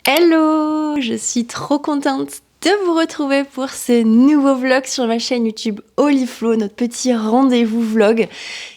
Hello, je suis trop contente de vous retrouver pour ce nouveau vlog sur ma chaîne YouTube Oliflow, notre petit rendez-vous vlog.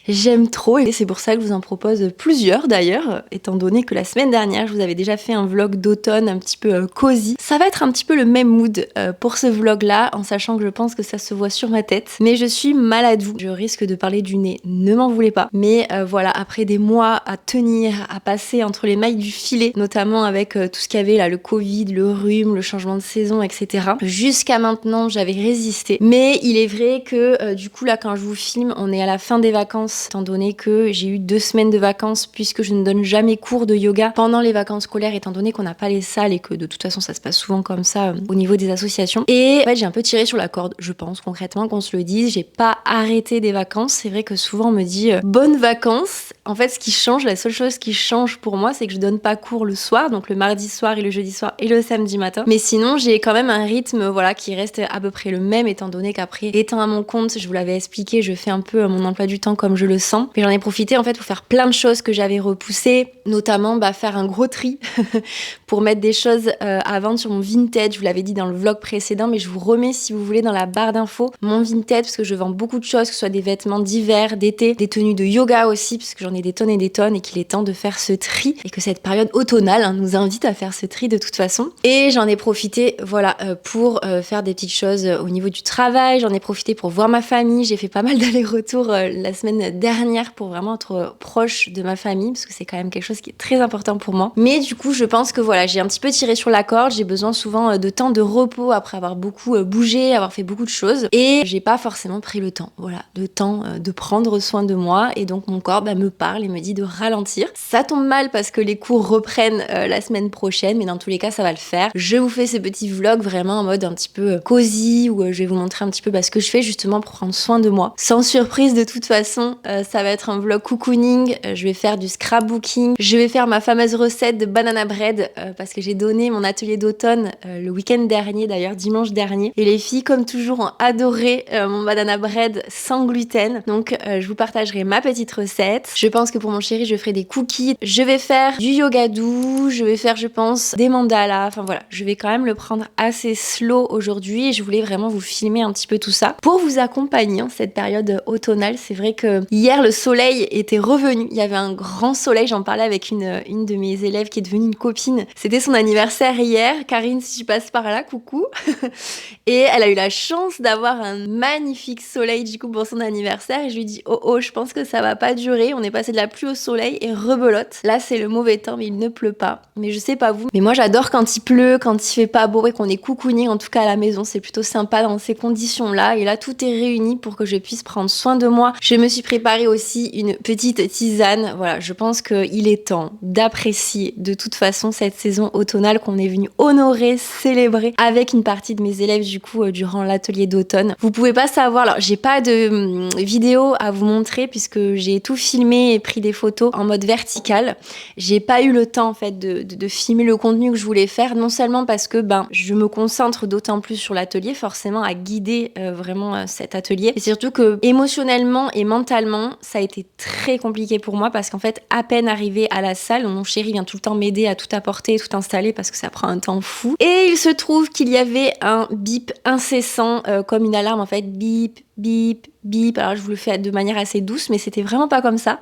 J'aime trop et c'est pour ça que je vous en propose plusieurs d'ailleurs, étant donné que la semaine dernière je vous avais déjà fait un vlog d'automne un petit peu cosy. Ça va être un petit peu le même mood pour ce vlog là, en sachant que je pense que ça se voit sur ma tête. Mais je suis maladou, je risque de parler du nez, ne m'en voulez pas. Mais voilà, après des mois à tenir, à passer entre les mailles du filet, notamment avec tout ce qu'il y avait là, le Covid, le rhume, le changement de saison, etc. Jusqu'à maintenant j'avais résisté. Mais il est vrai que du coup là quand je vous filme, on est à la fin des vacances, étant donné que j'ai eu 2 semaines de vacances puisque je ne donne jamais cours de yoga pendant les vacances scolaires, étant donné qu'on n'a pas les salles et que de toute façon ça se passe souvent comme ça au niveau des associations. Et en fait j'ai un peu tiré sur la corde, je pense concrètement qu'on se le dise, j'ai pas arrêté des vacances. C'est vrai que souvent on me dit bonnes vacances. En fait ce qui change, la seule chose qui change pour moi, c'est que je donne pas cours le soir, donc le mardi soir et le jeudi soir et le samedi matin. Mais sinon j'ai quand même un rythme voilà qui reste à peu près le même, étant donné qu'après étant à mon compte, je vous l'avais expliqué, je fais un peu mon emploi du temps comme je le sens. Mais j'en ai profité en fait pour faire plein de choses que j'avais repoussées, notamment faire un gros tri pour mettre des choses à vendre sur mon Vinted. Je vous l'avais dit dans le vlog précédent, mais je vous remets si vous voulez dans la barre d'infos mon Vinted, parce que je vends beaucoup de choses, que ce soit des vêtements d'hiver, d'été, des tenues de yoga aussi, parce que j'en ai des tonnes et des tonnes et qu'il est temps de faire ce tri et que cette période automnale nous invite à faire ce tri de toute façon. Et j'en ai profité voilà pour faire des petites choses au niveau du travail. J'en ai profité pour voir ma famille. J'ai fait pas mal d'allers-retours la semaine dernière pour vraiment être proche de ma famille, parce que c'est quand même quelque chose qui est très important pour moi. Mais du coup je pense que voilà, j'ai un petit peu tiré sur la corde. J'ai besoin souvent de temps de repos après avoir beaucoup bougé, avoir fait beaucoup de choses, et j'ai pas forcément pris le temps, voilà, de temps de prendre soin de moi. Et donc mon corps me parle et me dit de ralentir. Ça tombe mal parce que les cours reprennent la semaine prochaine, mais dans tous les cas ça va le faire. Je vous fais ces petits vlogs vraiment en mode un petit peu cosy, où je vais vous montrer un petit peu ce que je fais justement pour prendre soin de moi. Sans surprise de toute façon, ça va être un vlog cocooning. Je vais faire du scrapbooking, je vais faire ma fameuse recette de banana bread parce que j'ai donné mon atelier d'automne le week-end dernier, d'ailleurs dimanche dernier, et les filles comme toujours ont adoré mon banana bread sans gluten. Donc je vous partagerai ma petite recette. Je pense que pour mon chéri je ferai des cookies, je vais faire du yoga doux, je vais faire je pense des mandalas, enfin voilà, je vais quand même le prendre assez slow aujourd'hui et je voulais vraiment vous filmer un petit peu tout ça pour vous accompagner en cette période automnale. C'est vrai que hier le soleil était revenu, il y avait un grand soleil, j'en parlais avec une de mes élèves qui est devenue une copine, c'était son anniversaire hier, Karine si tu passes par là, coucou. Et elle a eu la chance d'avoir un magnifique soleil du coup pour son anniversaire, et je lui dis oh je pense que ça va pas durer, on est passé de la pluie au soleil et rebelote. Là c'est le mauvais temps mais il ne pleut pas, mais je sais pas vous, mais moi j'adore quand il pleut, quand il fait pas beau et qu'on est cocooning, en tout cas à la maison c'est plutôt sympa dans ces conditions là. Et là tout est réuni pour que je puisse prendre soin de moi. Je me suis préparé aussi une petite tisane, voilà, je pense qu'il est temps d'apprécier de toute façon cette saison automnale qu'on est venu honorer, célébrer avec une partie de mes élèves du coup durant l'atelier d'automne. Vous pouvez pas savoir, alors j'ai pas de vidéo à vous montrer puisque j'ai tout filmé et pris des photos en mode vertical. J'ai pas eu le temps en fait de filmer le contenu que je voulais faire, non seulement parce que je me concentre d'autant plus sur l'atelier, forcément à guider vraiment cet atelier, et surtout que émotionnellement et mentalement ça a été très compliqué pour moi parce qu'en fait à peine arrivé à la salle, mon chéri vient tout le temps m'aider à tout apporter, tout installer parce que ça prend un temps fou, et il se trouve qu'il y avait un bip incessant comme une alarme en fait, bip bip bip. Alors je vous le fais de manière assez douce mais c'était vraiment pas comme ça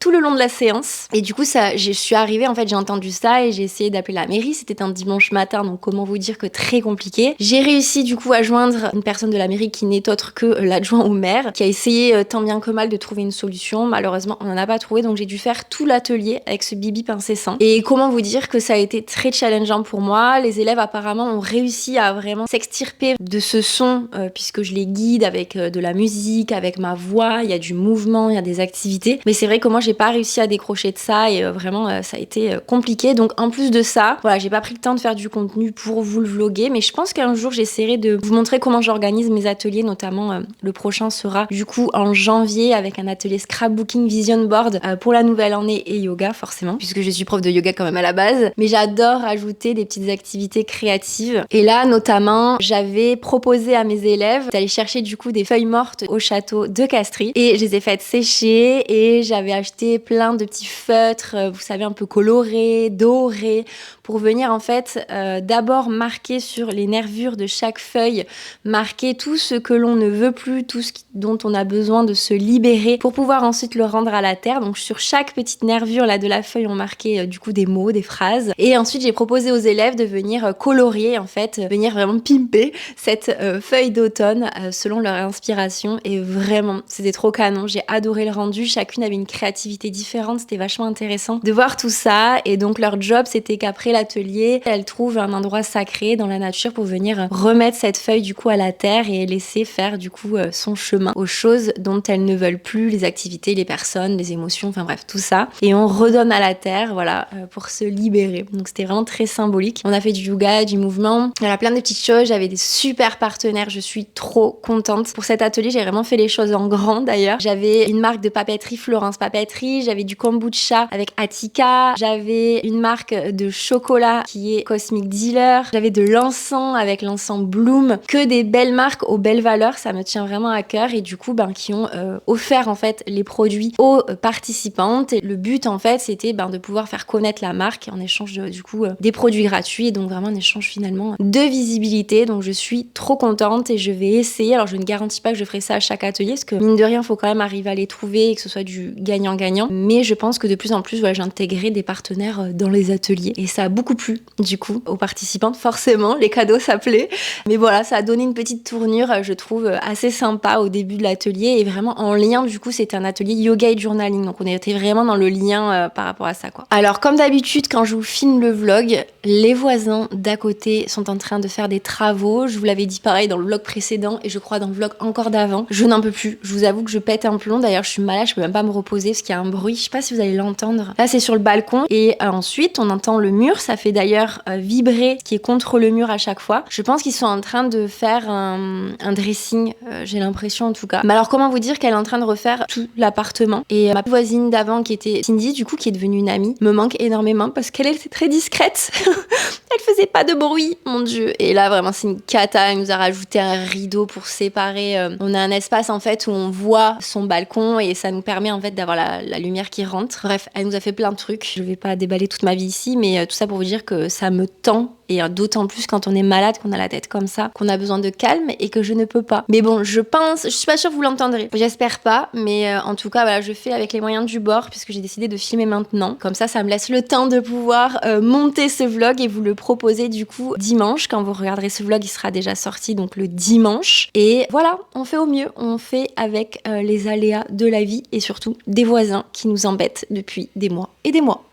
tout le long de la séance. Et du coup je suis arrivée, en fait j'ai entendu ça et j'ai essayé d'appeler la mairie. C'était un dimanche matin, donc comment vous dire que très compliqué. J'ai réussi du coup à joindre une personne de la mairie qui n'est autre que l'adjoint au maire, qui a essayé tant bien que mal de trouver une solution. Malheureusement on n'en a pas trouvé, donc j'ai dû faire tout l'atelier avec ce bip incessant. Et comment vous dire que ça a été très challengeant pour moi. Les élèves apparemment ont réussi à vraiment s'extirper de ce son puisque je les guide avec de la musique, avec ma voix, il y a du mouvement, il y a des activités. Mais c'est vrai que moi j'ai pas réussi à décrocher de ça et vraiment ça a été compliqué. Donc en plus de ça, voilà, j'ai pas pris le temps de faire du contenu pour vous le vloguer, mais je pense qu'un jour j'essaierai de vous montrer comment j'organise mes ateliers, notamment le prochain sera du coup en janvier avec un atelier scrapbooking vision board pour la nouvelle année et yoga forcément, puisque je suis prof de yoga quand même à la base, mais j'adore ajouter des petites activités créatives. Et là notamment, j'avais proposé à mes élèves d'aller chercher du coup des feuilles mortes au château de Castries et je les ai faites sécher et j'avais acheté plein de petits feutres, vous savez, un peu colorés, dorés, pour venir en fait d'abord marquer sur les nervures de chaque feuille, marquer tout ce que l'on ne veut plus, tout ce dont on a besoin de se libérer pour pouvoir ensuite le rendre à la terre. Donc sur chaque petite nervure là de la feuille, on marquait du coup des mots, des phrases. Et ensuite j'ai proposé aux élèves de venir colorier en fait, venir vraiment pimper cette feuille d'automne selon leur inspiration. Et vraiment, c'était trop canon. J'ai adoré le rendu. Chacune avait une créativité différente. C'était vachement intéressant de voir tout ça. Et donc leur job, c'était qu'après l'atelier, elles trouvent un endroit sacré dans la nature pour venir remettre cette feuille du coup à la terre et laisser faire du coup son chemin aux choses dont elles ne veulent plus, les activités, les personnes, les émotions, enfin bref, tout ça. Et on redonne à la terre, voilà, pour se libérer. Donc c'était vraiment très symbolique. On a fait du yoga, du mouvement, il y a plein de petites choses. J'avais des super partenaires, je suis trop contente. Pour cet atelier, j'ai vraiment fait les choses en grand d'ailleurs. J'avais une marque de papeterie, Florence Papeterie, j'avais du kombucha avec Attica, j'avais une marque de chocolat qui est Cosmic Dealer, j'avais de l'encens avec l'encens Bloom, que des belles marques aux belles valeurs, ça me tient vraiment à cœur et du coup qui ont offert en fait les produits aux participantes et le but en fait c'était de pouvoir faire connaître la marque en échange du coup des produits gratuits et donc vraiment un échange finalement de visibilité. Donc je suis trop contente et je vais essayer, alors je ne garantis pas que je ferai ça à chaque atelier parce que mine de rien faut quand même arriver à les trouver et que ce soit du gagnant-gagnant, mais je pense que de plus en plus j'ai intégré des partenaires dans les ateliers et ça a beaucoup plu du coup aux participantes, forcément les cadeaux ça plaît, mais voilà, ça a donné une petite tournure je trouve assez sympa au début de l'atelier et vraiment en lien, du coup c'était un atelier yoga et journaling, donc on était vraiment dans le lien par rapport à ça quoi. Alors comme d'habitude quand je vous filme le vlog, les voisins d'à côté sont en train de faire des travaux, je vous l'avais dit pareil dans le vlog précédent et je crois dans le vlog encore d'avant, je n'en peux plus, je vous avoue que je pète un plomb, d'ailleurs je suis malade, je peux même pas me reposer parce qu'il y a un bruit, je sais pas si vous allez l'entendre, là c'est sur le balcon et ensuite on entend le mur, ça fait d'ailleurs vibrer ce qui est contre le mur à chaque fois. Je pense qu'ils sont en train de faire un dressing, j'ai l'impression en tout cas. Mais alors comment vous dire qu'elle est en train de refaire tout l'appartement et ma voisine d'avant qui était Cindy du coup qui est devenue une amie me manque énormément parce qu'elle était très discrète. Elle faisait pas de bruit, mon dieu. Et là vraiment c'est une cata, elle nous a rajouté un rideau pour séparer. On a un espace en fait où on voit son balcon et ça nous permet en fait d'avoir la lumière qui rentre. Bref, elle nous a fait plein de trucs. Je vais pas déballer toute ma vie ici, mais tout ça pour vous dire que ça me tend. Et d'autant plus quand on est malade, qu'on a la tête comme ça, qu'on a besoin de calme et que je ne peux pas. Mais bon, je suis pas sûre que vous l'entendrez. J'espère pas, mais en tout cas, voilà, je fais avec les moyens du bord puisque j'ai décidé de filmer maintenant. Comme ça me laisse le temps de pouvoir monter ce vlog et vous le proposer du coup dimanche. Quand vous regarderez ce vlog, il sera déjà sorti donc le dimanche. Et voilà, on fait au mieux. On fait avec les aléas de la vie et surtout des voisins qui nous embêtent depuis des mois et des mois.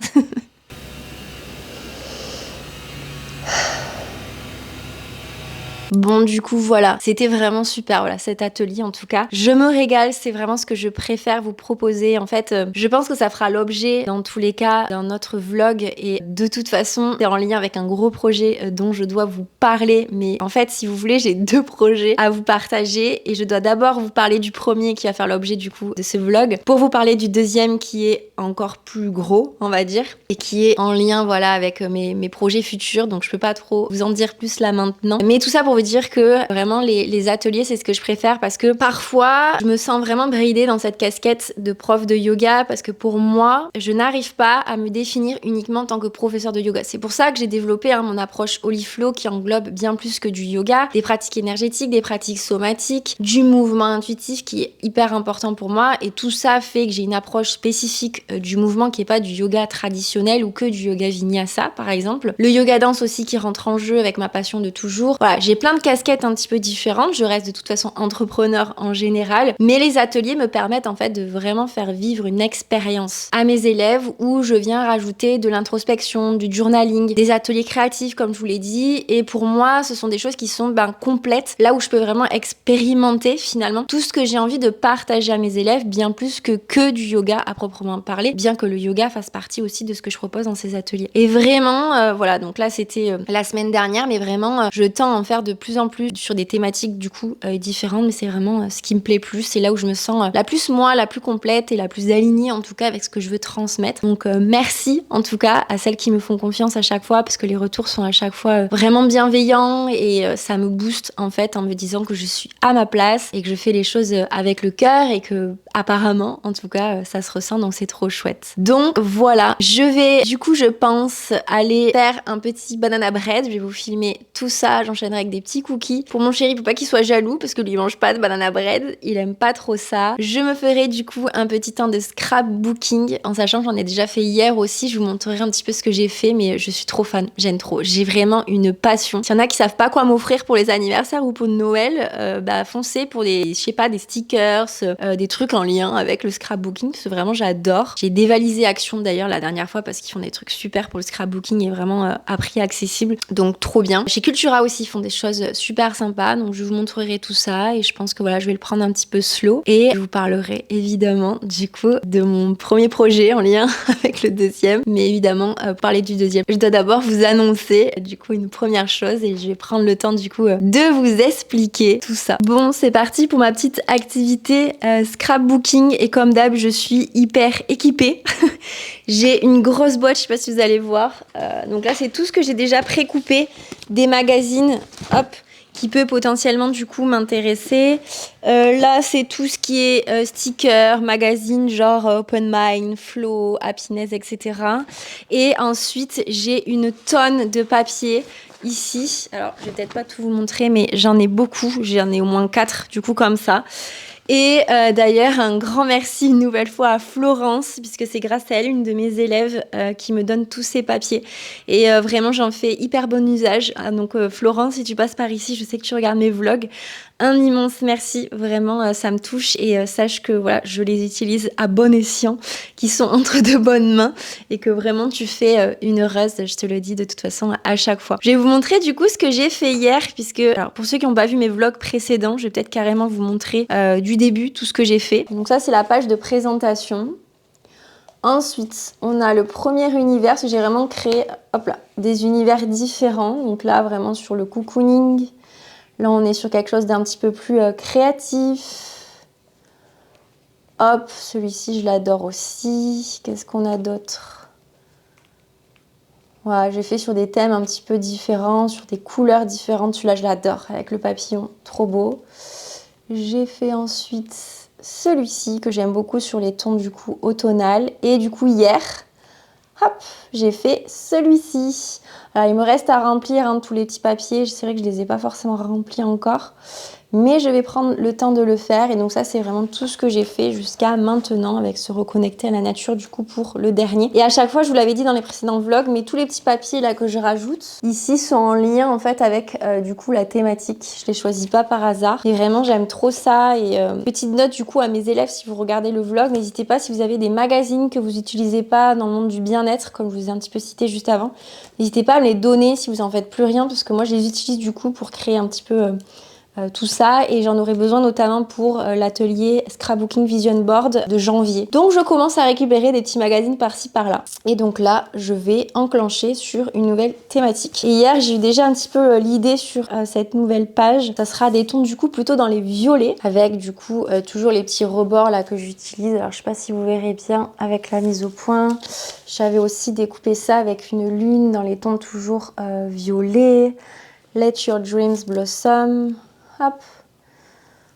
Bon, du coup, voilà, c'était vraiment super, voilà, cet atelier en tout cas. Je me régale, c'est vraiment ce que je préfère vous proposer. En fait, je pense que ça fera l'objet, dans tous les cas, d'un autre vlog. Et de toute façon, c'est en lien avec un gros projet dont je dois vous parler. Mais en fait, si vous voulez, j'ai 2 projets à vous partager. Et je dois d'abord vous parler du premier qui va faire l'objet du coup de ce vlog, pour vous parler du deuxième qui est encore plus gros, on va dire, et qui est en lien, voilà, avec mes projets futurs. Donc je peux pas trop vous en dire plus là maintenant. Mais tout ça pour vous dire que vraiment les ateliers c'est ce que je préfère parce que parfois je me sens vraiment bridée dans cette casquette de prof de yoga parce que pour moi je n'arrive pas à me définir uniquement en tant que professeur de yoga. C'est pour ça que j'ai développé mon approche Oliflow qui englobe bien plus que du yoga, des pratiques énergétiques, des pratiques somatiques, du mouvement intuitif qui est hyper important pour moi et tout ça fait que j'ai une approche spécifique du mouvement qui est pas du yoga traditionnel ou que du yoga vinyasa par exemple. Le yoga danse aussi qui rentre en jeu avec ma passion de toujours. Voilà, j'ai plein plein de casquettes un petit peu différentes. Je reste de toute façon entrepreneur en général, mais les ateliers me permettent en fait de vraiment faire vivre une expérience à mes élèves où je viens rajouter de l'introspection, du journaling, des ateliers créatifs comme je vous l'ai dit. Et pour moi, ce sont des choses qui sont complètes, là où je peux vraiment expérimenter finalement tout ce que j'ai envie de partager à mes élèves, bien plus que du yoga à proprement parler, bien que le yoga fasse partie aussi de ce que je propose dans ces ateliers. Et vraiment, voilà, donc là c'était la semaine dernière, mais vraiment, je tends à en faire de plus en plus sur des thématiques du coup différentes, mais c'est vraiment ce qui me plaît plus, c'est là où je me sens la plus moi, la plus complète et la plus alignée en tout cas avec ce que je veux transmettre. Donc merci en tout cas à celles qui me font confiance à chaque fois, parce que les retours sont à chaque fois vraiment bienveillants et ça me booste en fait en me disant que je suis à ma place et que je fais les choses avec le cœur et que apparemment en tout cas ça se ressent, donc c'est trop chouette. Donc voilà, je vais du coup je pense aller faire un petit banana bread, je vais vous filmer tout ça, j'enchaînerai avec des petits cookies. Pour mon chéri, pour pas qu'il soit jaloux parce que lui il mange pas de banana bread, il aime pas trop ça. Je me ferai du coup un petit temps de scrapbooking en sachant que j'en ai déjà fait hier aussi, je vous montrerai un petit peu ce que j'ai fait, mais je suis trop fan, j'aime trop, j'ai vraiment une passion. S'il y en a qui savent pas quoi m'offrir pour les anniversaires ou pour Noël, foncez pour des, je sais pas, des stickers, des trucs en lien avec le scrapbooking, parce que vraiment j'adore. J'ai dévalisé Action d'ailleurs la dernière fois parce qu'ils font des trucs super pour le scrapbooking et vraiment à prix accessible, donc trop bien. Chez Cultura aussi ils font des choses super sympas, donc je vous montrerai tout ça et je pense que voilà, je vais le prendre un petit peu slow et je vous parlerai évidemment du coup de mon premier projet en lien avec le deuxième, mais évidemment parler du deuxième, je dois d'abord vous annoncer du coup une première chose et je vais prendre le temps du coup de vous expliquer tout ça. Bon, c'est parti pour ma petite activité scrapbooking et comme d'hab je suis hyper équipée. J'ai une grosse boîte, je sais pas si vous allez voir, donc là c'est tout ce que j'ai déjà pré-coupé des magazines, hop, qui peut potentiellement du coup m'intéresser. Là c'est tout ce qui est stickers, magazines genre Open Mind, Flow, Happiness, etc. Et ensuite j'ai une tonne de papier ici. Alors je vais peut-être pas tout vous montrer, mais j'en ai beaucoup, j'en ai au moins 4 du coup comme ça. Et d'ailleurs, un grand merci une nouvelle fois à Florence, puisque c'est grâce à elle, une de mes élèves, qui me donne tous ces papiers. Et vraiment, j'en fais hyper bon usage. Ah, donc Florence, si tu passes par ici, je sais que tu regardes mes vlogs. Un immense merci, vraiment, ça me touche. Et sache que voilà, je les utilise à bon escient, qui sont entre de bonnes mains. Et que vraiment, tu fais une heureuse, je te le dis de toute façon à chaque fois. Je vais vous montrer du coup ce que j'ai fait hier, puisque, alors pour ceux qui n'ont pas vu mes vlogs précédents, je vais peut-être carrément vous montrer du début tout ce que j'ai fait. Donc ça c'est la page de présentation. Ensuite on a le premier univers, j'ai vraiment créé hop là, des univers différents. Donc là vraiment sur le cocooning, là on est sur quelque chose d'un petit peu plus créatif. Hop, celui-ci je l'adore aussi. Qu'est-ce qu'on a d'autre? Voilà, j'ai fait sur des thèmes un petit peu différents, sur des couleurs différentes. Celui-là je l'adore avec le papillon, trop beau. J'ai fait ensuite celui-ci que j'aime beaucoup sur les tons du coup automnal. Et du coup hier, hop, j'ai fait celui-ci. Alors il me reste à remplir tous les petits papiers. C'est vrai que je les ai pas forcément remplis encore. Mais je vais prendre le temps de le faire. Et donc ça, c'est vraiment tout ce que j'ai fait jusqu'à maintenant avec se reconnecter à la nature du coup pour le dernier. Et à chaque fois, je vous l'avais dit dans les précédents vlogs, mais tous les petits papiers là que je rajoute ici sont en lien en fait avec du coup la thématique. Je les choisis pas par hasard. Et vraiment, j'aime trop ça. Et petite note du coup à mes élèves, si vous regardez le vlog, n'hésitez pas si vous avez des magazines que vous utilisez pas dans le monde du bien-être, comme je vous ai un petit peu cité juste avant. N'hésitez pas à me les donner si vous en faites plus rien, parce que moi je les utilise du coup pour créer un petit peu tout ça, et j'en aurai besoin notamment pour l'atelier Scrapbooking Vision Board de janvier. Donc je commence à récupérer des petits magazines par-ci par-là. Et donc là, je vais enclencher sur une nouvelle thématique. Et hier, j'ai eu déjà un petit peu l'idée sur cette nouvelle page. Ça sera des tons du coup plutôt dans les violets, avec du coup toujours les petits rebords là que j'utilise. Alors je sais pas si vous verrez bien avec la mise au point. J'avais aussi découpé ça avec une lune dans les tons toujours violets. Let your dreams blossom. Hop.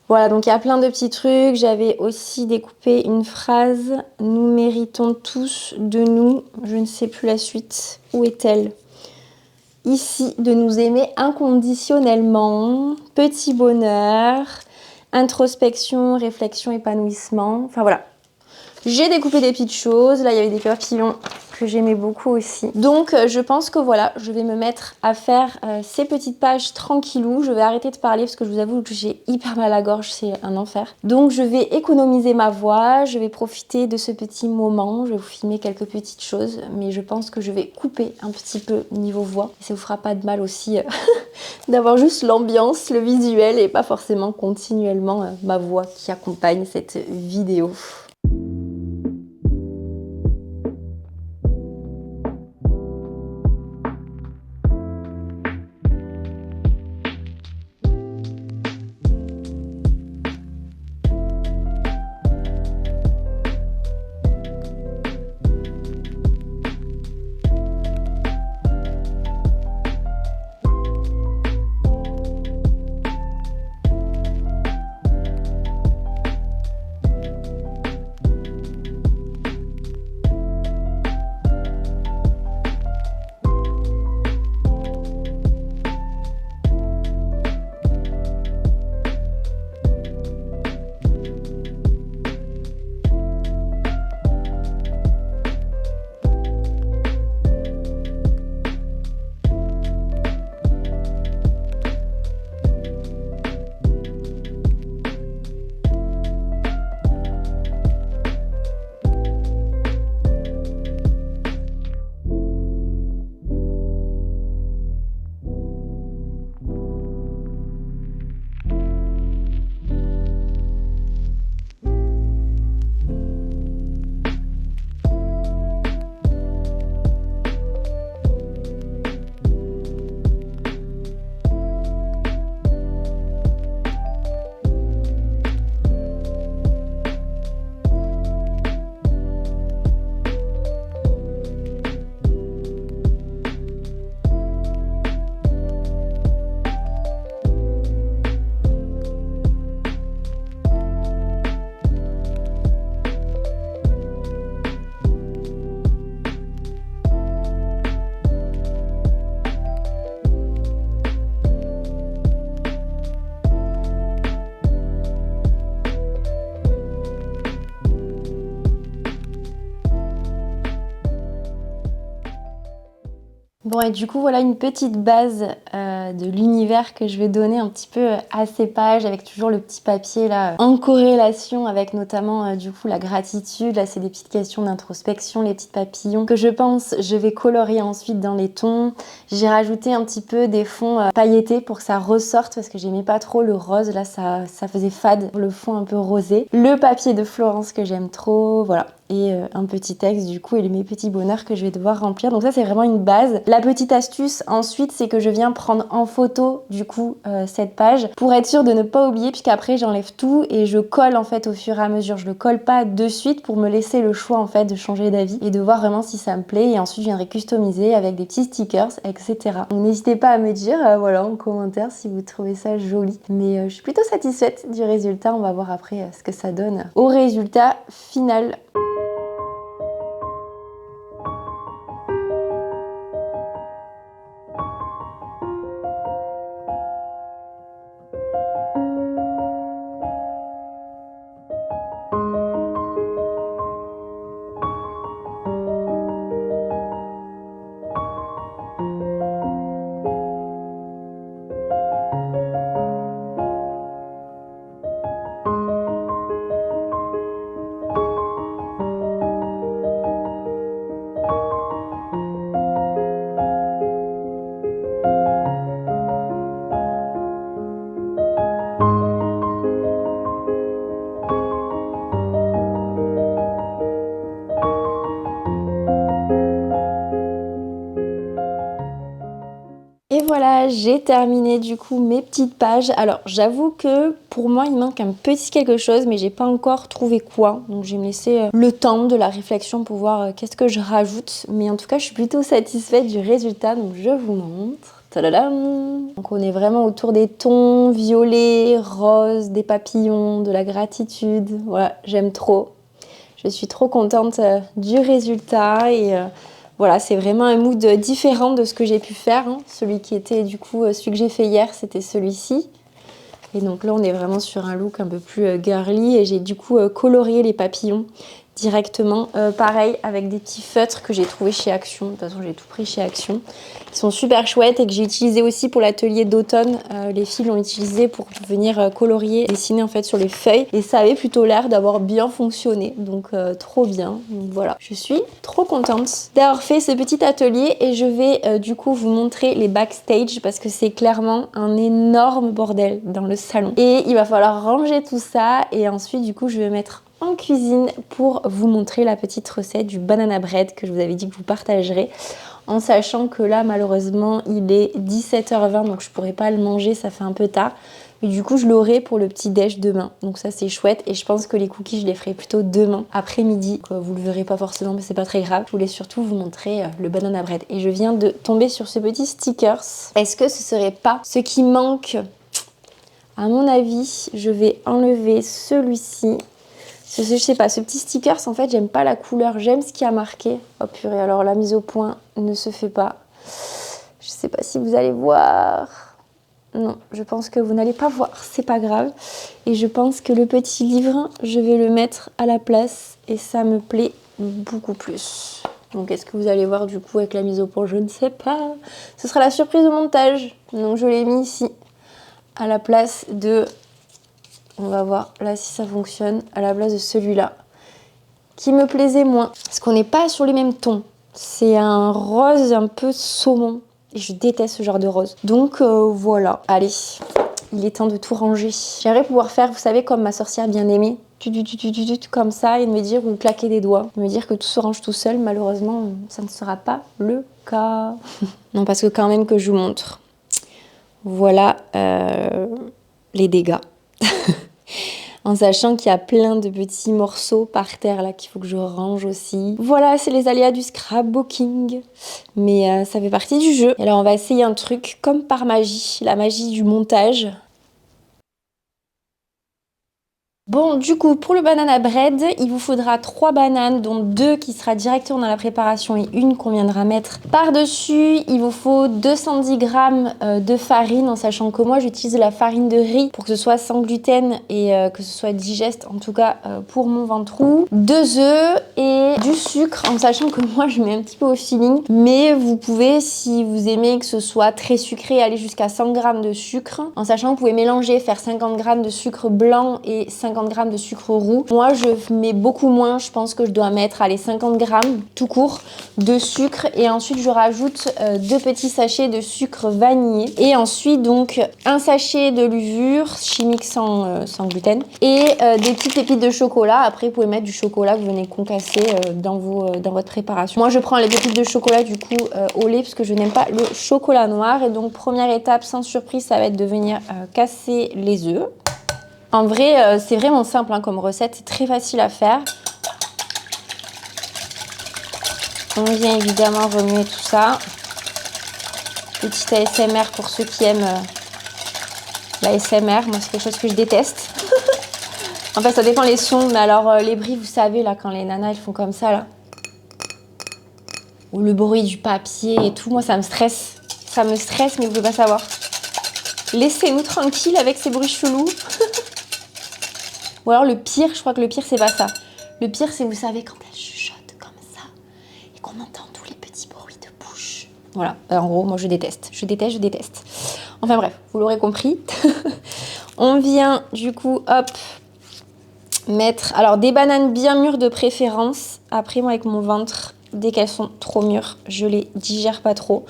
Voilà, donc il y a plein de petits trucs. J'avais aussi découpé une phrase. Nous méritons tous de nous. Je ne sais plus la suite. Où est-elle? Ici, de nous aimer inconditionnellement. Petit bonheur. Introspection, réflexion, épanouissement. Enfin voilà. J'ai découpé des petites choses. Là, il y avait des papillons que j'aimais beaucoup aussi. Donc, je pense que voilà, je vais me mettre à faire ces petites pages tranquillou. Je vais arrêter de parler parce que je vous avoue que j'ai hyper mal à la gorge, c'est un enfer. Donc, je vais économiser ma voix. Je vais profiter de ce petit moment. Je vais vous filmer quelques petites choses. Mais je pense que je vais couper un petit peu niveau voix. Et ça vous fera pas de mal aussi d'avoir juste l'ambiance, le visuel et pas forcément continuellement ma voix qui accompagne cette vidéo. Bon et du coup voilà une petite base de l'univers que je vais donner un petit peu à ces pages avec toujours le petit papier là en corrélation avec notamment du coup la gratitude. Là c'est des petites questions d'introspection, les petits papillons que je pense je vais colorier ensuite dans les tons. J'ai rajouté un petit peu des fonds pailletés pour que ça ressorte parce que j'aimais pas trop le rose, là ça faisait fade, le fond un peu rosé. Le papier de Florence que j'aime trop, voilà. Et un petit texte du coup et mes petits bonheurs que je vais devoir remplir. Donc ça c'est vraiment une base. La petite astuce ensuite c'est que je viens prendre en photo du coup cette page pour être sûre de ne pas oublier puisqu'après j'enlève tout et je colle en fait au fur et à mesure. Je le colle pas de suite pour me laisser le choix en fait de changer d'avis et de voir vraiment si ça me plaît et ensuite je viendrai customiser avec des petits stickers etc. Donc n'hésitez pas à me dire voilà en commentaire si vous trouvez ça joli. Mais je suis plutôt satisfaite du résultat. On va voir après ce que ça donne au résultat final. Et voilà, j'ai terminé du coup mes petites pages. Alors j'avoue que pour moi il manque un petit quelque chose mais j'ai pas encore trouvé quoi. Donc je vais me laisser le temps de la réflexion pour voir qu'est-ce que je rajoute. Mais en tout cas je suis plutôt satisfaite du résultat donc je vous montre. Tadadam. Donc on est vraiment autour des tons violets, roses, des papillons, de la gratitude. Voilà, j'aime trop. Je suis trop contente du résultat et voilà, c'est vraiment un mood différent de ce que j'ai pu faire. Hein. Celui qui était du coup, celui que j'ai fait hier, c'était celui-ci. Et donc là, on est vraiment sur un look un peu plus girly et j'ai du coup colorié les papillons directement. Pareil avec des petits feutres que j'ai trouvé chez Action. De toute façon j'ai tout pris chez Action. Ils sont super chouettes et que j'ai utilisé aussi pour l'atelier d'automne. Les filles l'ont utilisé pour venir colorier, dessiner en fait sur les feuilles. Et ça avait plutôt l'air d'avoir bien fonctionné. Donc trop bien. Donc voilà, je suis trop contente d'avoir fait ce petit atelier. Et je vais du coup vous montrer les backstage parce que c'est clairement un énorme bordel dans le salon. Et il va falloir ranger tout ça. Et ensuite du coup je vais mettre en cuisine pour vous montrer la petite recette du banana bread que je vous avais dit que vous partagerez. En sachant que là, malheureusement, il est 17h20, donc je pourrais pas le manger, ça fait un peu tard. Mais du coup, je l'aurai pour le petit déj demain. Donc ça, c'est chouette. Et je pense que les cookies, je les ferai plutôt demain, après-midi. Vous le verrez pas forcément, mais c'est pas très grave. Je voulais surtout vous montrer le banana bread. Et je viens de tomber sur ce petit stickers. Est-ce que ce serait pas ce qui manque? À mon avis, je vais enlever celui-ci. Je sais pas, ce petit stickers, en fait, j'aime pas la couleur, j'aime ce qui a marqué. Oh purée, alors la mise au point ne se fait pas. Je sais pas si vous allez voir. Non, je pense que vous n'allez pas voir, c'est pas grave. Et je pense que le petit livre, je vais le mettre à la place et ça me plaît beaucoup plus. Donc est-ce que vous allez voir du coup avec la mise au point? Je ne sais pas. Ce sera la surprise au montage. Donc je l'ai mis ici à la place de... On va voir là si ça fonctionne à la place de celui-là qui me plaisait moins. Parce qu'on n'est pas sur les mêmes tons. C'est un rose un peu saumon. Et je déteste ce genre de rose. Donc voilà. Allez, il est temps de tout ranger. J'aimerais pouvoir faire, vous savez, comme ma sorcière bien-aimée. Comme ça et me dire, ou claquer des doigts. Me dire que tout se range tout seul. Malheureusement, ça ne sera pas le cas. Non, parce que quand même que je vous montre. Voilà les dégâts. En sachant qu'il y a plein de petits morceaux par terre là qu'il faut que je range aussi. Voilà, c'est les aléas du scrapbooking. Mais ça fait partie du jeu. Et alors on va essayer un truc comme par magie, la magie du montage. Bon, du coup, pour le banana bread, il vous faudra 3 bananes, dont 2 qui sera directement dans la préparation et une qu'on viendra mettre par-dessus. Il vous faut 210 g de farine, en sachant que moi, j'utilise la farine de riz pour que ce soit sans gluten et que ce soit digeste, en tout cas pour mon ventrou. 2 œufs et du sucre, en sachant que moi, je mets un petit peu au feeling. Mais vous pouvez, si vous aimez que ce soit très sucré, aller jusqu'à 100 g de sucre. En sachant que vous pouvez mélanger, faire 50 g de sucre blanc et 50 g de sucre roux. Moi, je mets beaucoup moins. Je pense que je dois mettre, allez, 50 g tout court de sucre. Et ensuite, je rajoute 2 petits sachets de sucre vanillé. Et ensuite, donc, un sachet de levure chimique sans gluten. Et des petites pépites de chocolat. Après, vous pouvez mettre du chocolat que vous venez concasser dans votre préparation. Moi, je prends les pépites de chocolat, du coup, au lait, parce que je n'aime pas le chocolat noir. Et donc, première étape, sans surprise, ça va être de venir casser les œufs. En vrai, c'est vraiment simple hein, comme recette, c'est très facile à faire. On vient évidemment remuer tout ça. Petit ASMR pour ceux qui aiment l'ASMR, moi c'est quelque chose que je déteste. En fait, ça dépend les sons, mais alors les bruits, vous savez, là, quand les nanas, elles font comme ça, là. Ou le bruit du papier et tout, moi ça me stresse. Ça me stresse, mais vous ne pouvez pas savoir. Laissez-nous tranquilles avec ces bruits chelous. Ou alors le pire, je crois que le pire, c'est pas ça. Le pire, c'est, vous savez, quand elle chuchote comme ça et qu'on entend tous les petits bruits de bouche. Voilà, en gros, moi, je déteste. Je déteste, je déteste. Enfin bref, vous l'aurez compris. On vient, du coup, hop, mettre... Alors, des bananes bien mûres de préférence. Après, moi, avec mon ventre, dès qu'elles sont trop mûres, je les digère pas trop.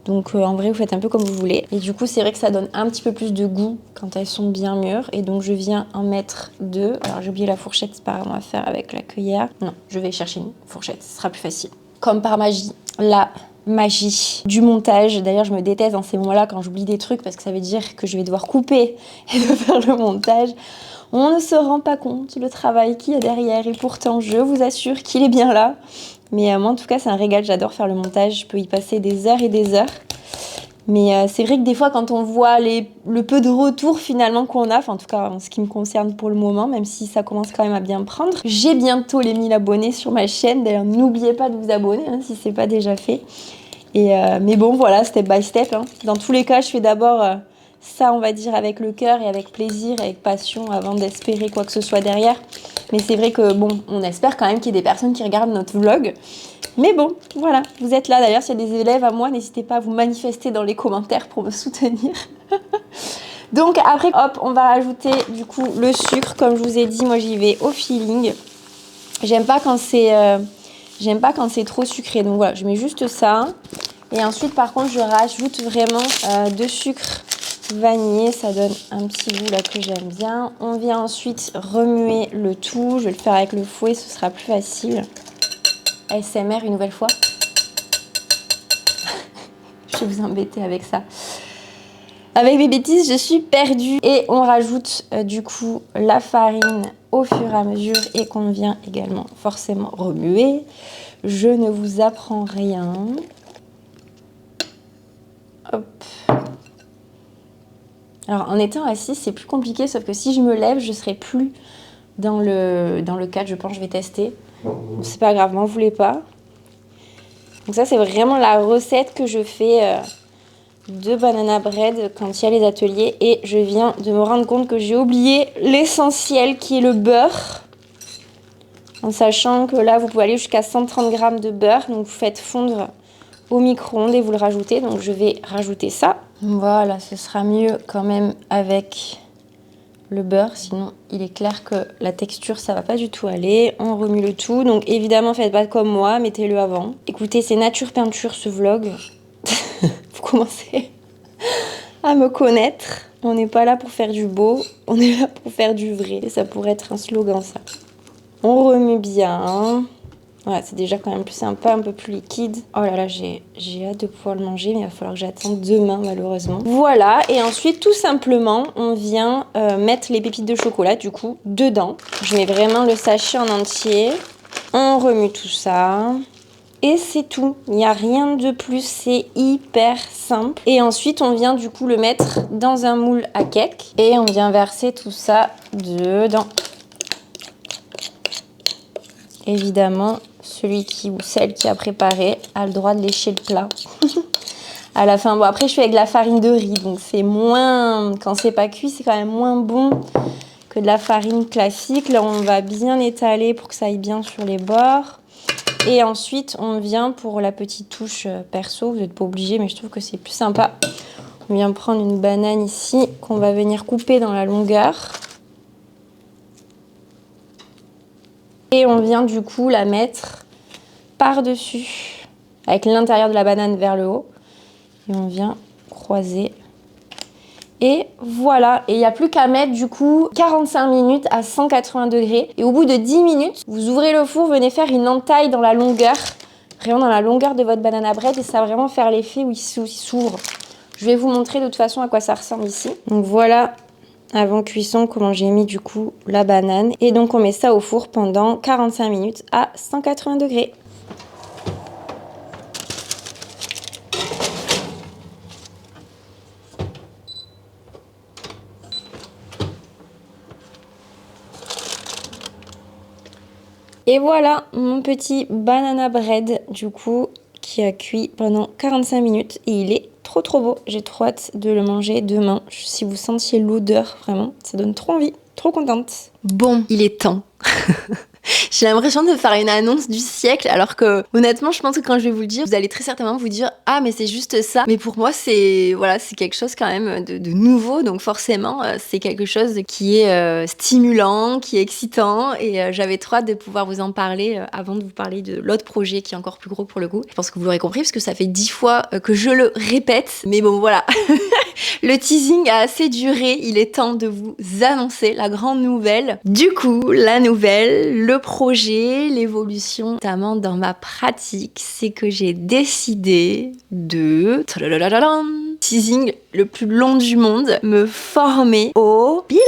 Donc en vrai, vous faites un peu comme vous voulez. Et du coup, c'est vrai que ça donne un petit peu plus de goût quand elles sont bien mûres. Et donc, je viens en mettre 2. Alors, j'ai oublié la fourchette, c'est pas vraiment à faire avec la cuillère. Non, je vais chercher une fourchette, ce sera plus facile. Comme par magie, la magie du montage. D'ailleurs, je me déteste dans ces moments-là quand j'oublie des trucs parce que ça veut dire que je vais devoir couper et de faire le montage. On ne se rend pas compte le travail qu'il y a derrière. Et pourtant, je vous assure qu'il est bien là. Mais moi, en tout cas, c'est un régal. J'adore faire le montage. Je peux y passer des heures et des heures. Mais c'est vrai que des fois, quand on voit le peu de retour finalement qu'on a, enfin en tout cas en ce qui me concerne pour le moment, même si ça commence quand même à bien prendre, j'ai bientôt les 1000 abonnés sur ma chaîne. D'ailleurs, n'oubliez pas de vous abonner hein, si ce n'est pas déjà fait. Et, mais bon, voilà, step by step. Hein. Dans tous les cas, je fais d'abord ça, on va dire, avec le cœur et avec plaisir, avec passion, avant d'espérer quoi que ce soit derrière. Mais c'est vrai que, bon, on espère quand même qu'il y ait des personnes qui regardent notre vlog. Mais bon, voilà, vous êtes là. D'ailleurs, s'il y a des élèves à moi, n'hésitez pas à vous manifester dans les commentaires pour me soutenir. Donc après, hop, on va rajouter du coup le sucre. Comme je vous ai dit, moi j'y vais au feeling. J'aime pas quand c'est trop sucré. Donc voilà, je mets juste ça. Et ensuite, par contre, je rajoute vraiment de sucre vanillé. Ça donne un petit goût là que j'aime bien. On vient ensuite remuer le tout. Je vais le faire avec le fouet, ce sera plus facile. ASMR une nouvelle fois. Je vais vous embêter avec ça. Avec mes bêtises, je suis perdue. Et on rajoute du coup la farine au fur et à mesure et qu'on vient également forcément remuer. Je ne vous apprends rien. Hop. Alors en étant assise, c'est plus compliqué, sauf que si je me lève, je ne serai plus dans le cadre. Je pense que je vais tester. C'est pas grave, m'en voulez pas. Donc ça, c'est vraiment la recette que je fais de banana bread quand il y a les ateliers. Et je viens de me rendre compte que j'ai oublié l'essentiel qui est le beurre. En sachant que là, vous pouvez aller jusqu'à 130 g de beurre. Donc vous faites fondre au micro-ondes et vous le rajoutez. Donc je vais rajouter ça. Voilà, ce sera mieux quand même avec le beurre, sinon il est clair que la texture ça va pas du tout aller. On remue le tout, donc évidemment faites pas comme moi, mettez-le avant. Écoutez, c'est nature peinture ce vlog. Vous commencez à me connaître. On n'est pas là pour faire du beau, on est là pour faire du vrai. Et ça pourrait être un slogan ça. On remue bien. Voilà, c'est déjà quand même plus sympa, un peu plus liquide. Oh là là, j'ai hâte de pouvoir le manger, mais il va falloir que j'attende demain, malheureusement. Voilà, et ensuite, tout simplement, on vient mettre les pépites de chocolat, du coup, dedans. Je mets vraiment le sachet en entier. On remue tout ça. Et c'est tout. Il n'y a rien de plus, c'est hyper simple. Et ensuite, on vient du coup le mettre dans un moule à cake. Et on vient verser tout ça dedans. Évidemment, celui ou celle qui a préparé a le droit de lécher le plat. À la fin, bon après je fais avec de la farine de riz, donc c'est moins, quand c'est pas cuit, c'est quand même moins bon que de la farine classique. Là on va bien étaler pour que ça aille bien sur les bords. Et ensuite on vient pour la petite touche perso, vous n'êtes pas obligé mais je trouve que c'est plus sympa. On vient prendre une banane ici qu'on va venir couper dans la longueur. Et on vient du coup la mettre par-dessus, avec l'intérieur de la banane vers le haut. Et on vient croiser. Et voilà, et il n'y a plus qu'à mettre du coup 45 minutes à 180 degrés. Et au bout de 10 minutes, vous ouvrez le four, venez faire une entaille dans la longueur, vraiment dans la longueur de votre banana bread. Et ça va vraiment faire l'effet où il s'ouvre. Je vais vous montrer de toute façon à quoi ça ressemble ici. Donc voilà. Avant cuisson, comment j'ai mis du coup la banane. Et donc on met ça au four pendant 45 minutes à 180 degrés. Et voilà mon petit banana bread du coup qui a cuit pendant 45 minutes. Et il est trop beau. J'ai trop hâte de le manger demain. Si vous sentiez l'odeur, vraiment, ça donne trop envie. Trop contente. Bon, il est temps. J'ai l'impression de faire une annonce du siècle, alors que honnêtement, je pense que quand je vais vous le dire, vous allez très certainement vous dire « Ah, mais c'est juste ça ». Mais pour moi, c'est quelque chose quand même de nouveau, donc forcément, c'est quelque chose qui est stimulant, qui est excitant, et j'avais trop hâte de pouvoir vous en parler avant de vous parler de l'autre projet qui est encore plus gros pour le coup. Je pense que vous l'aurez compris, parce que ça fait 10 fois que je le répète, mais bon, voilà. Le teasing a assez duré, il est temps de vous annoncer la grande nouvelle. Du coup, la nouvelle, le projet, l'évolution, notamment dans ma pratique, c'est que j'ai décidé de... Teasing le plus long du monde, me former au Pilates.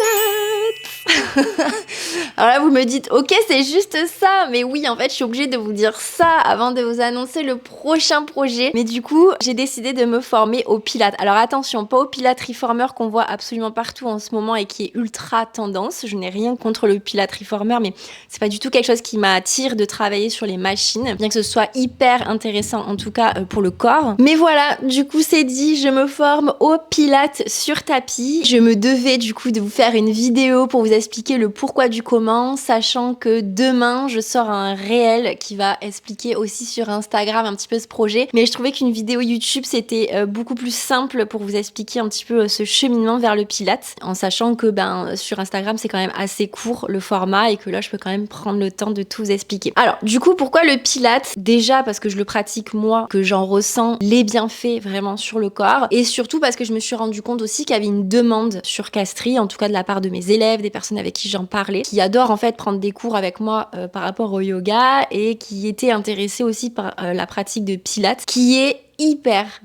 Alors là, vous me dites, ok, c'est juste ça. Mais oui, en fait, je suis obligée de vous dire ça avant de vous annoncer le prochain projet. Mais du coup, j'ai décidé de me former au Pilates. Alors attention, pas au Pilates Reformer qu'on voit absolument partout en ce moment et qui est ultra tendance. Je n'ai rien contre le Pilates Reformer, mais c'est pas du tout quelque chose qui m'attire de travailler sur les machines, bien que ce soit hyper intéressant, en tout cas pour le corps. Mais voilà, du coup, c'est dit, je me forme au Pilates sur tapis. Je me devais du coup de vous faire une vidéo pour vous expliquer le pourquoi du comment, sachant que demain je sors un réel qui va expliquer aussi sur Instagram un petit peu ce projet. Mais je trouvais qu'une vidéo YouTube c'était beaucoup plus simple pour vous expliquer un petit peu ce cheminement vers le Pilates, en sachant que sur Instagram c'est quand même assez court le format et que là je peux quand même prendre le temps de tout vous expliquer. Alors du coup, pourquoi le Pilates? Déjà parce que je le pratique moi, que j'en ressens les bienfaits vraiment sur le corps, et surtout parce que je me suis rendu compte aussi qu'il y avait une demande sur Castries, en tout cas de la part de mes élèves, des personnes avec qui j'en parlais, qui adorent en fait prendre des cours avec moi par rapport au yoga et qui étaient intéressés aussi par la pratique de Pilates, qui est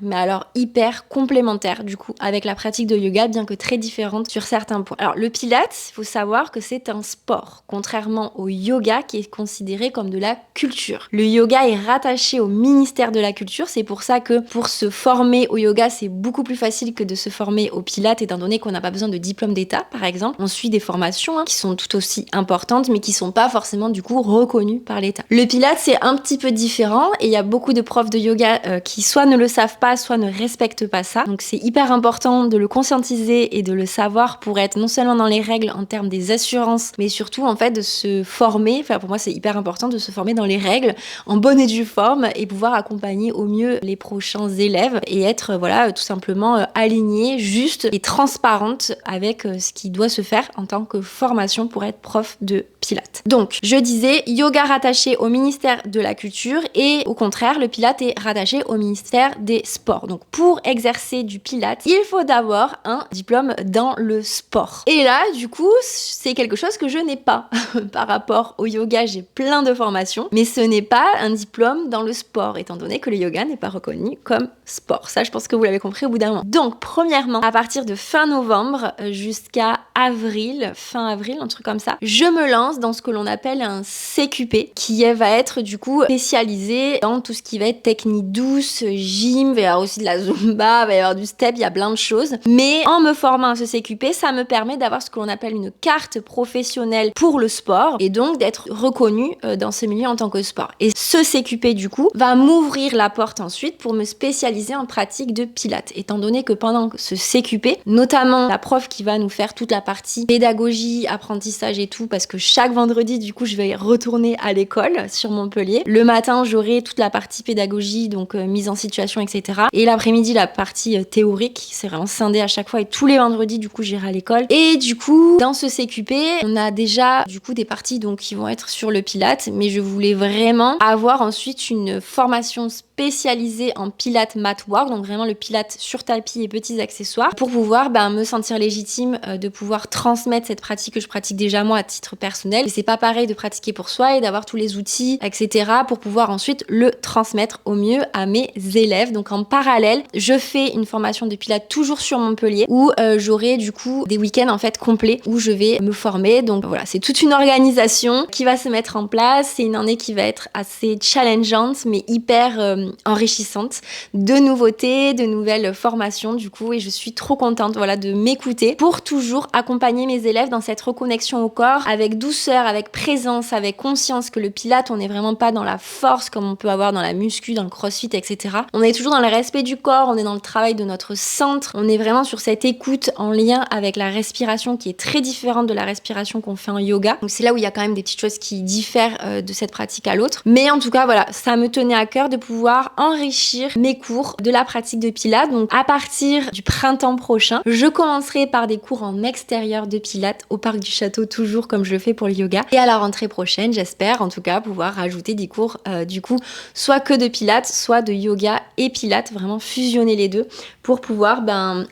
mais alors hyper complémentaire du coup avec la pratique de yoga, bien que très différente sur certains points. Alors le Pilates, il faut savoir que c'est un sport, contrairement au yoga qui est considéré comme de la culture. Le yoga est rattaché au ministère de la Culture, c'est pour ça que pour se former au yoga, c'est beaucoup plus facile que de se former au Pilates, étant donné qu'on n'a pas besoin de diplôme d'état par exemple. On suit des formations qui sont tout aussi importantes, mais qui sont pas forcément du coup reconnues par l'état. Le Pilates, c'est un petit peu différent et il y a beaucoup de profs de yoga qui soit ne le savent pas, soit ne respectent pas ça. Donc c'est hyper important de le conscientiser et de le savoir pour être non seulement dans les règles en termes des assurances, mais surtout en fait de se former. Enfin pour moi c'est hyper important de se former dans les règles, en bonne et due forme, et pouvoir accompagner au mieux les prochains élèves et être voilà tout simplement alignée, juste et transparente avec ce qui doit se faire en tant que formation pour être prof de Pilates. Donc je disais yoga rattaché au ministère de la Culture et au contraire le Pilates est rattaché au ministère des Sports. Donc pour exercer du Pilates, il faut d'abord un diplôme dans le sport. Et là, du coup, c'est quelque chose que je n'ai pas. Par rapport au yoga, j'ai plein de formations, mais ce n'est pas un diplôme dans le sport, étant donné que le yoga n'est pas reconnu comme sport. Ça, je pense que vous l'avez compris au bout d'un moment. Donc, premièrement, à partir de fin novembre jusqu'à avril, fin avril, un truc comme ça, je me lance dans ce que l'on appelle un CQP, qui va être du coup spécialisé dans tout ce qui va être technique douce, gym, il va y avoir aussi de la zumba, il va y avoir du step, il y a plein de choses. Mais en me formant à ce CQP, ça me permet d'avoir ce que l'on appelle une carte professionnelle pour le sport et donc d'être reconnue dans ce milieu en tant que sport. Et ce CQP du coup va m'ouvrir la porte ensuite pour me spécialiser en pratique de Pilates. Étant donné que pendant ce CQP, notamment la prof qui va nous faire toute la partie pédagogie, apprentissage et tout, parce que chaque vendredi du coup je vais retourner à l'école sur Montpellier. Le matin j'aurai toute la partie pédagogie, donc mise en situation, etc. Et l'après-midi, la partie théorique, c'est vraiment scindé à chaque fois. Et tous les vendredis, du coup, j'irai à l'école. Et du coup, dans ce CQP, on a déjà, du coup, des parties donc qui vont être sur le Pilates. Mais je voulais vraiment avoir ensuite une formation spécialisée en Pilates mat work, donc vraiment le Pilates sur tapis et petits accessoires, pour pouvoir me sentir légitime de pouvoir transmettre cette pratique que je pratique déjà moi à titre personnel. Et c'est pas pareil de pratiquer pour soi et d'avoir tous les outils, etc. pour pouvoir ensuite le transmettre au mieux à mes élèves. Donc en parallèle, je fais une formation de Pilates toujours sur Montpellier où j'aurai du coup des week-ends en fait complets où je vais me former. Donc voilà, c'est toute une organisation qui va se mettre en place. C'est une année qui va être assez challengeante mais hyper enrichissante, de nouveautés, de nouvelles formations du coup, et je suis trop contente voilà de m'écouter pour toujours accompagner mes élèves dans cette reconnexion au corps avec douceur, avec présence, avec conscience que le Pilates, on n'est vraiment pas dans la force comme on peut avoir dans la muscu, dans le crossfit, etc. On est toujours dans le respect du corps, on est dans le travail de notre centre, on est vraiment sur cette écoute en lien avec la respiration qui est très différente de la respiration qu'on fait en yoga. Donc c'est là où il y a quand même des petites choses qui diffèrent de cette pratique à l'autre. Mais en tout cas, voilà, ça me tenait à cœur de pouvoir enrichir mes cours de la pratique de Pilates. Donc à partir du printemps prochain, je commencerai par des cours en extérieur de Pilates au parc du château, toujours comme je le fais pour le yoga. Et à la rentrée prochaine, j'espère en tout cas pouvoir rajouter des cours du coup soit que de Pilates, soit de yoga et Pilates, vraiment fusionner les deux pour pouvoir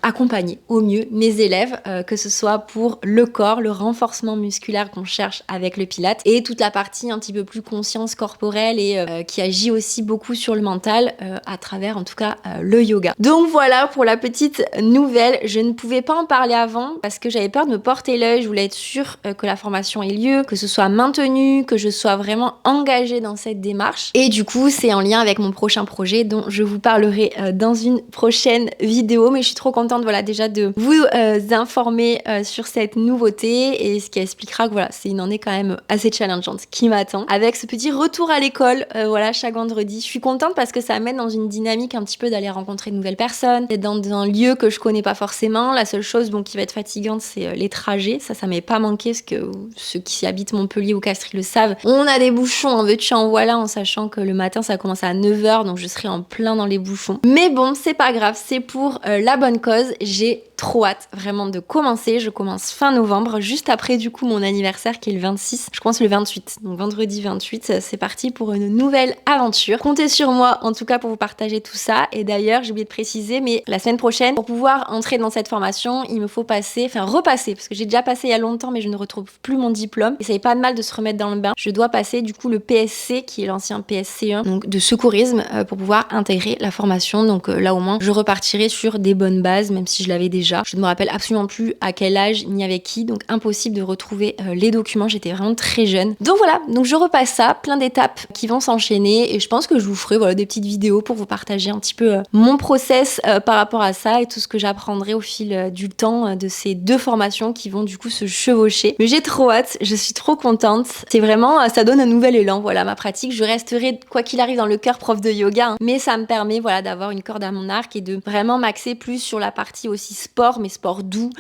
accompagner au mieux mes élèves, que ce soit pour le corps, le renforcement musculaire qu'on cherche avec le Pilates et toute la partie un petit peu plus conscience corporelle et qui agit aussi beaucoup sur le mental à travers en tout cas le yoga. Donc voilà pour la petite nouvelle. Je ne pouvais pas en parler avant parce que j'avais peur de me porter l'œil. Je voulais être sûre que la formation ait lieu, que ce soit maintenu, que je sois vraiment engagée dans cette démarche. Et du coup, c'est en lien avec mon prochain projet dont je vous parlerai dans une prochaine vidéo. Mais je suis trop contente, voilà, déjà de vous informer sur cette nouveauté et ce qui expliquera que voilà, c'est une année quand même assez challengeante qui m'attend. Avec ce petit retour à l'école, voilà, chaque vendredi. Je suis contente parce que ça m'aide dans une dynamique un petit peu d'aller rencontrer de nouvelles personnes, d'être dans un lieu que je connais pas forcément. La seule chose qui va être fatigante, c'est les trajets. Ça m'est pas manqué parce que ceux qui habitent Montpellier ou Castries le savent. On a des bouchons, en veux-tu en voilà, en sachant que le matin ça commence à 9h, donc je serai en plein dans les bouchons. Mais bon, c'est pas grave, c'est pour la bonne cause. J'ai trop hâte vraiment de commencer. Je commence fin novembre, juste après du coup mon anniversaire qui est le 26. Je commence le 28, donc vendredi 28, c'est parti pour une nouvelle aventure. Comptez sur moi en tout cas pour vous partager tout ça. Et d'ailleurs, j'ai oublié de préciser, mais la semaine prochaine, pour pouvoir entrer dans cette formation, il me faut repasser, parce que j'ai déjà passé il y a longtemps, mais je ne retrouve plus mon diplôme. Et ça n'est pas de mal de se remettre dans le bain. Je dois passer du coup le PSC, qui est l'ancien PSC1, donc de secourisme, pour pouvoir intégrer la formation. Donc là au moins, je repartirai sur des bonnes bases, même si je l'avais déjà. Je ne me rappelle absolument plus à quel âge ni avec qui, donc impossible de retrouver les documents. J'étais vraiment très jeune. Donc voilà, donc je repasse ça, plein d'étapes qui vont s'enchaîner et je pense que je vous ferai des petites vidéos pour vous partager un petit peu mon process par rapport à ça et tout ce que j'apprendrai au fil du temps de ces deux formations qui vont du coup se chevaucher. Mais j'ai trop hâte, je suis trop contente. C'est vraiment, ça donne un nouvel élan, voilà, ma pratique. Je resterai quoi qu'il arrive dans le cœur prof de yoga, mais ça me permet d'avoir une corde à mon arc et de vraiment m'axer plus sur la partie aussi sport, mais sport doux,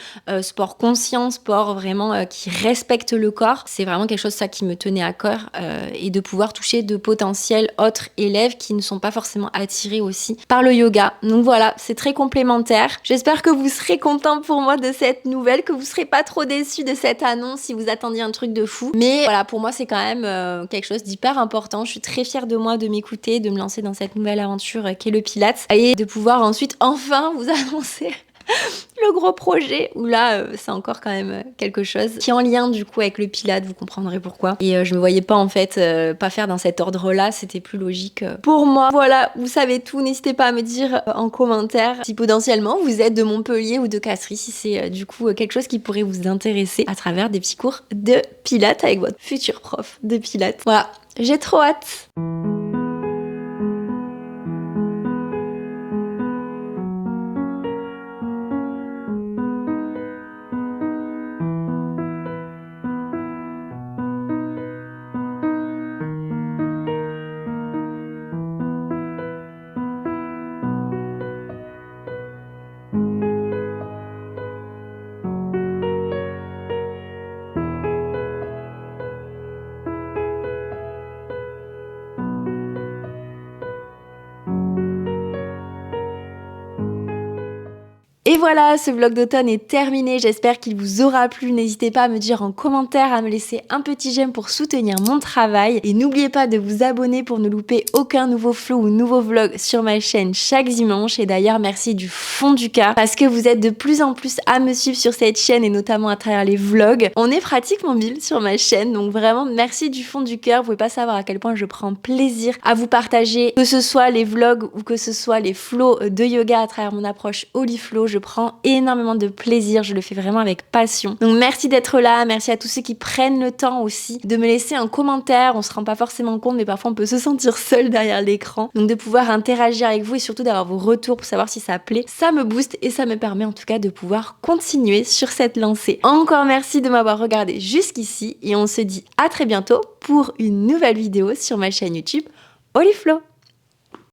sport conscient, sport vraiment qui respecte le corps. C'est vraiment quelque chose ça qui me tenait à cœur et de pouvoir toucher de potentiels autres élèves qui ne sont pas forcément attirés aussi par le yoga. Donc voilà, c'est très complémentaire. J'espère que vous serez contents pour moi de cette nouvelle, que vous serez pas trop déçus de cette annonce si vous attendiez un truc de fou. Mais voilà, pour moi c'est quand même quelque chose d'hyper important. Je suis très fière de moi de m'écouter, de me lancer dans cette nouvelle aventure qu'est le Pilates et de pouvoir ensuite enfin vous annoncer le gros projet où là c'est encore quand même quelque chose qui est en lien du coup avec le Pilates, vous comprendrez pourquoi. Et je me voyais pas en fait pas faire dans cet ordre là, c'était plus logique pour moi. Voilà, vous savez tout, n'hésitez pas à me dire en commentaire si potentiellement vous êtes de Montpellier ou de Castries, si c'est du coup quelque chose qui pourrait vous intéresser à travers des petits cours de Pilates avec votre futur prof de Pilates. Voilà, j'ai trop hâte. Et voilà, ce vlog d'automne est terminé, j'espère qu'il vous aura plu. N'hésitez pas à me dire en commentaire, à me laisser un petit j'aime pour soutenir mon travail. Et n'oubliez pas de vous abonner pour ne louper aucun nouveau flow ou nouveau vlog sur ma chaîne chaque dimanche. Et d'ailleurs, merci du fond du cœur parce que vous êtes de plus en plus à me suivre sur cette chaîne et notamment à travers les vlogs. On est pratiquement 1000 sur ma chaîne, donc vraiment merci du fond du cœur. Vous pouvez pas savoir à quel point je prends plaisir à vous partager, que ce soit les vlogs ou que ce soit les flows de yoga à travers mon approche Holy Flow. Je prends énormément de plaisir, je le fais vraiment avec passion. Donc merci d'être là, merci à tous ceux qui prennent le temps aussi de me laisser un commentaire. On se rend pas forcément compte, mais parfois on peut se sentir seul derrière l'écran. Donc de pouvoir interagir avec vous et surtout d'avoir vos retours pour savoir si ça plaît, ça me booste et ça me permet en tout cas de pouvoir continuer sur cette lancée. Encore merci de m'avoir regardé jusqu'ici et on se dit à très bientôt pour une nouvelle vidéo sur ma chaîne YouTube Holy Flow.